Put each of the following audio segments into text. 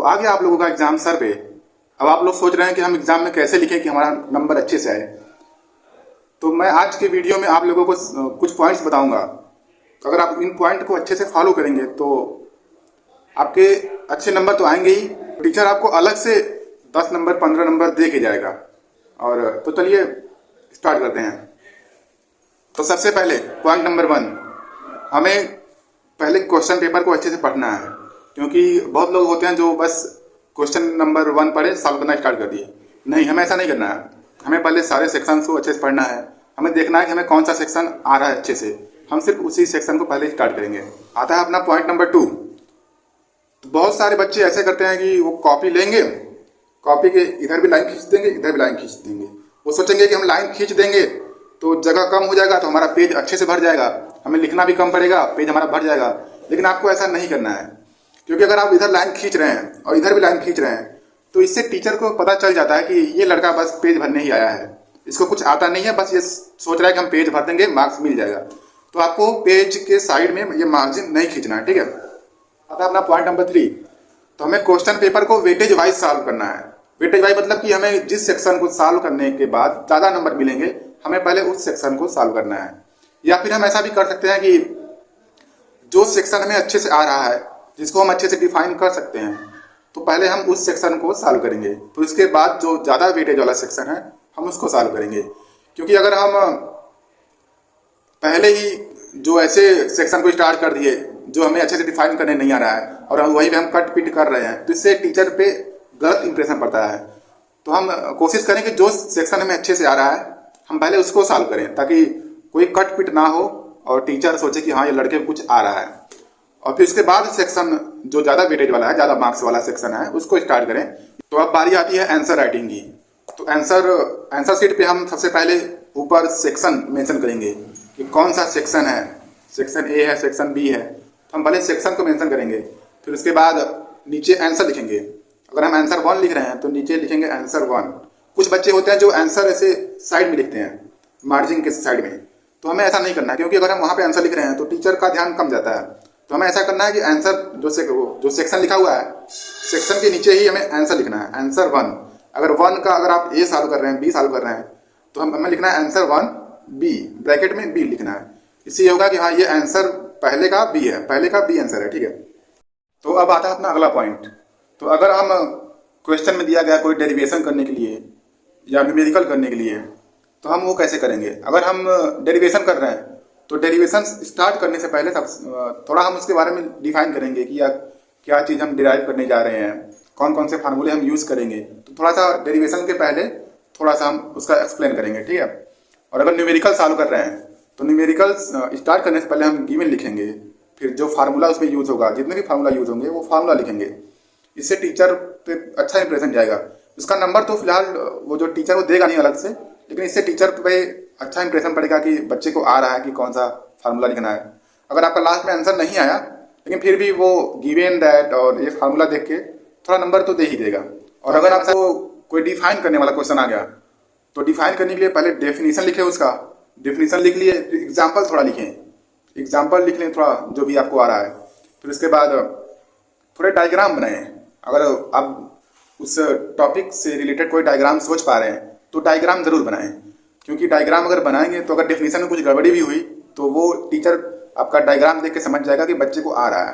तो आ गया आप लोगों का एग्जाम सर पे। अब आप लोग सोच रहे हैं कि हम एग्जाम में कैसे लिखें कि हमारा नंबर अच्छे से आए। तो मैं आज के वीडियो में आप लोगों को कुछ पॉइंट्स बताऊंगा। अगर आप इन पॉइंट को अच्छे से फॉलो करेंगे तो आपके अच्छे नंबर तो आएंगे ही, टीचर आपको अलग से 10 नंबर 15 नंबर दे के जाएगा। और तो चलिए स्टार्ट करते हैं। तो सबसे पहले पॉइंट नंबर 1, हमें पहले क्वेश्चन पेपर को अच्छे से पढ़ना है। क्योंकि बहुत लोग होते हैं जो बस क्वेश्चन नंबर 1 पढ़े सॉल्व करना स्टार्ट कर दिए। नहीं, हमें ऐसा नहीं करना है। हमें पहले सारे सेक्शन को अच्छे से पढ़ना है। हमें देखना है कि हमें कौन सा सेक्शन आ रहा है अच्छे से। हम सिर्फ उसी सेक्शन को पहले स्टार्ट करेंगे। आता है अपना पॉइंट नंबर 2। तो बहुत सारे बच्चे ऐसे करते हैं कि वो कॉपी लेंगे, कॉपी के इधर भी लाइन खींच देंगे, इधर भी लाइन खींच देंगे। वो सोचेंगे कि हम लाइन खींच देंगे तो जगह कम हो जाएगा, तो हमारा पेज अच्छे से भर जाएगा, हमें लिखना भी कम पड़ेगा, पेज हमारा भर जाएगा। लेकिन आपको ऐसा नहीं करना है। क्योंकि अगर आप इधर लाइन खींच रहे हैं और इधर भी लाइन खींच रहे हैं तो इससे टीचर को पता चल जाता है कि ये लड़का बस पेज भरने ही आया है, इसको कुछ आता नहीं है, बस ये सोच रहा है कि हम पेज भर देंगे मार्क्स मिल जाएगा। तो आपको पेज के साइड में ये मार्जिन नहीं खींचना है, ठीक है। आता है अपना पॉइंट नंबर 3। तो हमें क्वेश्चन पेपर को वेटेज वाइज सॉल्व करना है। वेटेज वाइज मतलब कि हमें जिस सेक्शन को सॉल्व करने के बाद ज़्यादा नंबर मिलेंगे, हमें पहले उस सेक्शन को सॉल्व करना है। या फिर हम ऐसा भी कर सकते हैं कि जो सेक्शन हमें अच्छे से आ रहा है, जिसको हम अच्छे से डिफाइन कर सकते हैं, तो पहले हम उस सेक्शन को सॉल्व करेंगे। तो इसके बाद जो ज़्यादा वेटेज वाला सेक्शन है हम उसको सॉल्व करेंगे। क्योंकि अगर हम पहले ही जो ऐसे सेक्शन को स्टार्ट कर दिए जो हमें अच्छे से डिफाइन करने नहीं आ रहा है और वहीं पे हम कट पिट कर रहे हैं, तो इससे टीचर पे गलत इंप्रेशन पड़ता है। तो हम कोशिश करें कि जो सेक्शन हमें अच्छे से आ रहा है हम पहले उसको सॉल्व करें, ताकि कोई कट पिट ना हो और टीचर सोचे कि हाँ ये लड़के को कुछ आ रहा है। और फिर उसके बाद सेक्शन जो ज़्यादा वेटेज वाला है, ज़्यादा मार्क्स वाला सेक्शन है, उसको स्टार्ट करें। तो अब बारी आती है आंसर राइटिंग की। तो आंसर शीट पे हम सबसे पहले ऊपर सेक्शन मेंशन करेंगे कि कौन सा सेक्शन है, सेक्शन ए है, सेक्शन बी है। तो हम पहले सेक्शन को मेंशन करेंगे, फिर उसके बाद नीचे आंसर लिखेंगे। अगर हम आंसर 1 लिख रहे हैं तो नीचे लिखेंगे आंसर 1। कुछ बच्चे होते हैं जो आंसर ऐसे साइड में लिखते हैं, मार्जिन के साइड में। तो हमें ऐसा नहीं करना है, क्योंकि अगर हम वहाँ पे आंसर लिख रहे हैं तो टीचर का ध्यान कम जाता है। तो हमें ऐसा करना है कि आंसर जो सेक्शन लिखा हुआ है, सेक्शन के नीचे ही हमें आंसर लिखना है, आंसर 1। अगर 1 का अगर आप ए सॉल्व कर रहे हैं, बी सॉल्व कर रहे हैं, तो हमें लिखना है आंसर 1 बी, ब्रैकेट में बी लिखना है। इससे ये होगा कि हाँ ये आंसर पहले का बी है, पहले का बी आंसर है, ठीक है। तो अब आता है अपना अगला पॉइंट। तो अगर हम क्वेश्चन में दिया गया कोई डेरिवेशन करने के लिए या न्यूमेरिकल करने के लिए, तो हम वो कैसे करेंगे। अगर हम डेरिवेशन कर रहे हैं तो डेरिवेशन स्टार्ट करने से पहले थोड़ा हम उसके बारे में डिफाइन करेंगे कि क्या चीज़ हम डिराइव करने जा रहे हैं, कौन कौन से फार्मूले हम यूज़ करेंगे। तो थोड़ा सा डेरिवेशन के पहले थोड़ा सा हम उसका एक्सप्लेन करेंगे, ठीक है। और अगर न्यूमेरिकल सॉल्व कर रहे हैं तो न्यूमेरिकल स्टार्ट करने से पहले हम गिवन लिखेंगे, फिर जो फार्मूला उसमें यूज़ होगा, जितने भी फार्मूला यूज़ होंगे वो फार्मूला लिखेंगे। इससे टीचर पे अच्छा इंप्रेशन जाएगा। इसका नंबर तो फिलहाल वो जो टीचर वो देगा नहीं अलग से, लेकिन इससे टीचर पे अच्छा इंप्रेशन पड़ेगा कि बच्चे को आ रहा है कि कौन सा फार्मूला लिखना है। अगर आपका लास्ट में आंसर नहीं आया, लेकिन फिर भी वो गिवन दैट और ये फार्मूला देख के थोड़ा नंबर तो दे ही देगा। और अगर आपको कोई डिफाइन करने वाला क्वेश्चन आ गया तो डिफाइन करने के लिए पहले डेफिनेशन लिखे, उसका डेफिनेशन लिख लिए, एग्जाम्पल थोड़ा लिखें, एग्जाम्पल लिख लें थोड़ा जो भी आपको आ रहा है। फिर उसके बाद थोड़े डायग्राम बनाएं। अगर आप उस टॉपिक से रिलेटेड कोई डायग्राम सोच पा रहे हैं तो डायग्राम जरूर बनाएं। क्योंकि डायग्राम अगर बनाएंगे तो अगर डेफिनेशन में कुछ गड़बड़ी भी हुई तो वो टीचर आपका डायग्राम देख के समझ जाएगा कि बच्चे को आ रहा है,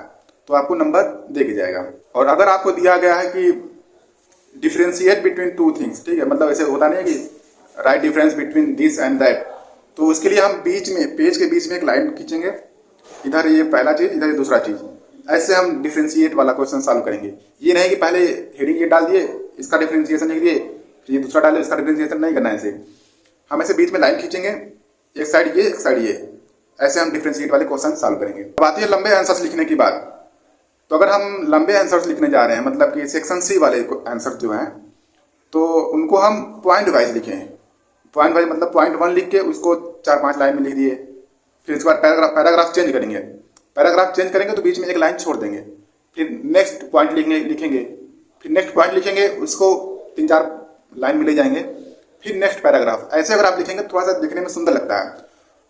तो आपको नंबर दे के जाएगा। और अगर आपको दिया गया है कि डिफ्रेंशिएट बिटवीन 2 थिंग्स, ठीक है, मतलब ऐसे होता नहीं है कि right difference between this and that, तो उसके लिए हम बीच में, पेज के बीच में एक लाइन खींचेंगे, इधर ये पहला चीज, इधर ये दूसरा चीज। ऐसे हम डिफ्रेंशिएट वाला क्वेश्चन सॉल्व करेंगे। ये नहीं कि पहले हेडिंग ये डाल दिए, इसका डिफ्रेंशिएशन लिख दिए, फिर ये दूसरा डाले, इसका डिफ्रेंशिएशन नहीं करना है। ऐसे हम ऐसे बीच में लाइन खींचेंगे, एक साइड ये, एक साइड ये, ऐसे हम डिफ्रेंशिएट वाले क्वेश्चन सॉल्व करेंगे। अब आती है लंबे आंसर्स लिखने की बात। तो अगर हम लंबे आंसर्स लिखने जा रहे हैं, मतलब कि सेक्शन सी वाले आंसर जो हैं, तो उनको हम पॉइंट वाइज लिखें। पॉइंट वाइज मतलब पॉइंट 1 लिख के उसको 4-5 लाइन में लिख दिए। फिर उसके बाद पैराग्राफ चेंज करेंगे, पैराग्राफ चेंज करेंगे तो बीच में एक लाइन छोड़ देंगे। फिर नेक्स्ट पॉइंट लिखेंगे, फिर नेक्स्ट पॉइंट लिखेंगे, उसको 3-4 लाइन में ले जाएंगे, फिर नेक्स्ट पैराग्राफ। ऐसे अगर आप लिखेंगे थोड़ा सा दिखने में सुंदर लगता है,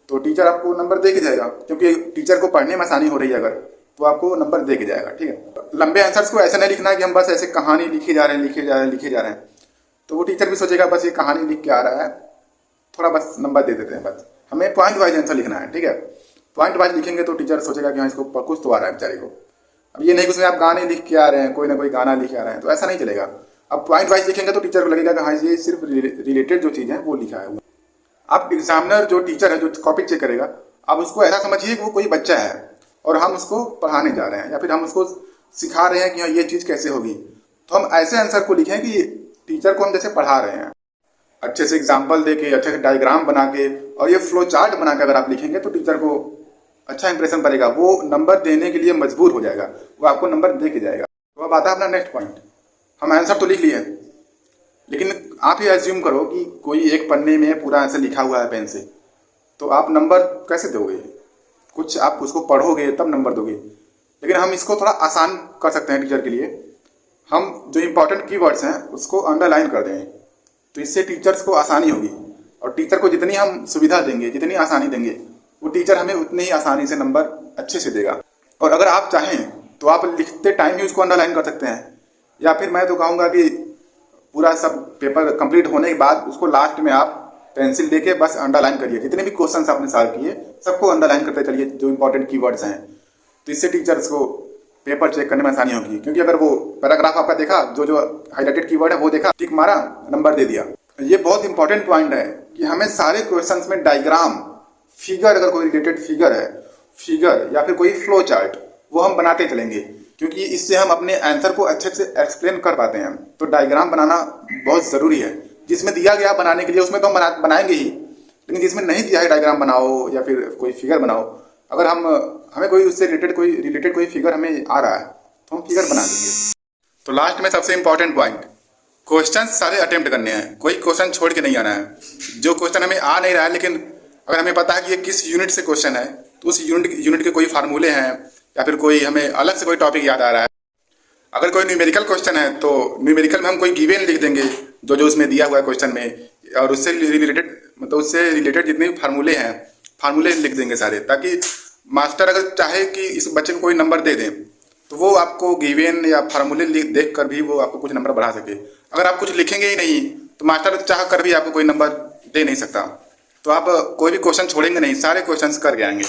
तो टीचर आपको नंबर दे के जाएगा। क्योंकि टीचर को पढ़ने में आसानी हो रही है अगर, तो आपको नंबर दे के जाएगा। ठीक है, लंबे आंसर्स को ऐसे नहीं लिखना है कि हम बस ऐसे कहानी लिखे जा रहे हैं लिखे जा रहे हैं लिखे जा रहे हैं, तो वो टीचर भी सोचेगा बस ये कहानी लिख के आ रहा है, थोड़ा बस नंबर दे देते हैं। बस हमें पॉइंट वाइज आंसर लिखना है। ठीक है, पॉइंट वाइज लिखेंगे तो टीचर सोचेगा कि हाँ इसको कुछ तो आ रहा है बेचारे को। अब ये नहीं कि उसमें आप गाने लिख के आ रहे हैं, कोई ना कोई गाना लिख के आ रहे हैं, तो ऐसा नहीं चलेगा। अब पॉइंट वाइज लिखेंगे तो टीचर को लगेगा कि हाँ ये सिर्फ रिलेटेड जो चीज़ है वो लिखा है। अब एग्जामिनर जो टीचर है जो कॉपी चेक करेगा, अब उसको ऐसा समझिए कि वो कोई बच्चा है और हम उसको पढ़ाने जा रहे हैं या फिर हम उसको सिखा रहे हैं कि हाँ ये चीज़ कैसे होगी। तो हम ऐसे आंसर को लिखें कि टीचर को हम जैसे पढ़ा रहे हैं, अच्छे से एग्जाम्पल दे के, अच्छे से डायग्राम बना के और ये फ्लो चार्ट बना के अगर आप लिखेंगे तो टीचर को अच्छा इंप्रेशन पड़ेगा, वो नंबर देने के लिए मजबूर हो जाएगा, वो आपको नंबर दे के जाएगा। तो अब आता है अपना नेक्स्ट पॉइंट। हम आंसर तो लिख लिए, लेकिन आप ये एज्यूम करो कि कोई एक पन्ने में पूरा आंसर लिखा हुआ है पेन से, तो आप नंबर कैसे दोगे? कुछ आप उसको पढ़ोगे तब नंबर दोगे। लेकिन हम इसको थोड़ा आसान कर सकते हैं टीचर के लिए। हम जो इंपॉर्टेंट कीवर्ड्स हैं उसको अंडरलाइन कर दें, तो इससे टीचर्स को आसानी होगी। और टीचर को जितनी हम सुविधा देंगे, जितनी आसानी देंगे, वो टीचर हमें उतनी ही आसानी से नंबर अच्छे से देगा। और अगर आप चाहें तो आप लिखते टाइम ही उसको अंडरलाइन कर सकते हैं, या फिर मैं तो कहूँगा कि पूरा सब पेपर कंप्लीट होने के बाद उसको लास्ट में आप पेंसिल लेके बस अंडरलाइन करिए। जितने भी क्वेश्चंस आपने सॉल्व किए सबको अंडरलाइन करते चलिए, जो इंपॉर्टेंट कीवर्ड्स हैं। तो इससे टीचर्स को पेपर चेक करने में आसानी होगी। क्योंकि अगर वो पैराग्राफ आपका देखा, जो हाईलाइटेड कीवर्ड है वो देखा, टिक मारा, नंबर दे दिया। ये बहुत इंपॉर्टेंट पॉइंट है कि हमें सारे क्वेश्चंस में डायग्राम, फिगर, अगर कोई रिलेटेड फिगर है, फिगर या फिर कोई फ्लो चार्ट, वो हम बनाते चलेंगे, क्योंकि इससे हम अपने आंसर को अच्छे से एक्सप्लेन कर पाते हैं। तो डायग्राम बनाना बहुत ज़रूरी है। जिसमें दिया गया बनाने के लिए उसमें तो हम बनाएंगे ही, लेकिन जिसमें नहीं दिया है डायग्राम बनाओ या फिर कोई फिगर बनाओ, अगर हमें कोई उससे रिलेटेड कोई फिगर हमें आ रहा है तो हम फिगर बना देंगे। तो लास्ट में सबसे इंपॉर्टेंट पॉइंट, क्वेश्चन सारे अटेम्प्ट करने हैं, कोई क्वेश्चन छोड़ के नहीं आना है। जो क्वेश्चन हमें आ नहीं रहा है, लेकिन अगर हमें पता है कि ये किस यूनिट से क्वेश्चन है, तो उस यूनिट के कोई फार्मूले हैं या फिर कोई हमें अलग से कोई टॉपिक याद आ रहा है। अगर कोई न्यूमेरिकल क्वेश्चन है तो न्यूमेरिकल में हम कोई गिवन लिख देंगे जो उसमें दिया हुआ है क्वेश्चन में, और उससे रिलेटेड जितने भी फार्मूले हैं, फार्मूले लिख देंगे सारे, ताकि मास्टर अगर चाहे कि इस बच्चे को कोई नंबर दे दें तो वो आपको गिवन या फार्मूले देख कर भी वो आपको कुछ नंबर बढ़ा सके। अगर आप कुछ लिखेंगे ही नहीं तो मास्टर चाह कर भी आपको कोई नंबर दे नहीं सकता। तो आप कोई भी क्वेश्चन छोड़ेंगे नहीं, सारे क्वेश्चन करके आएंगे।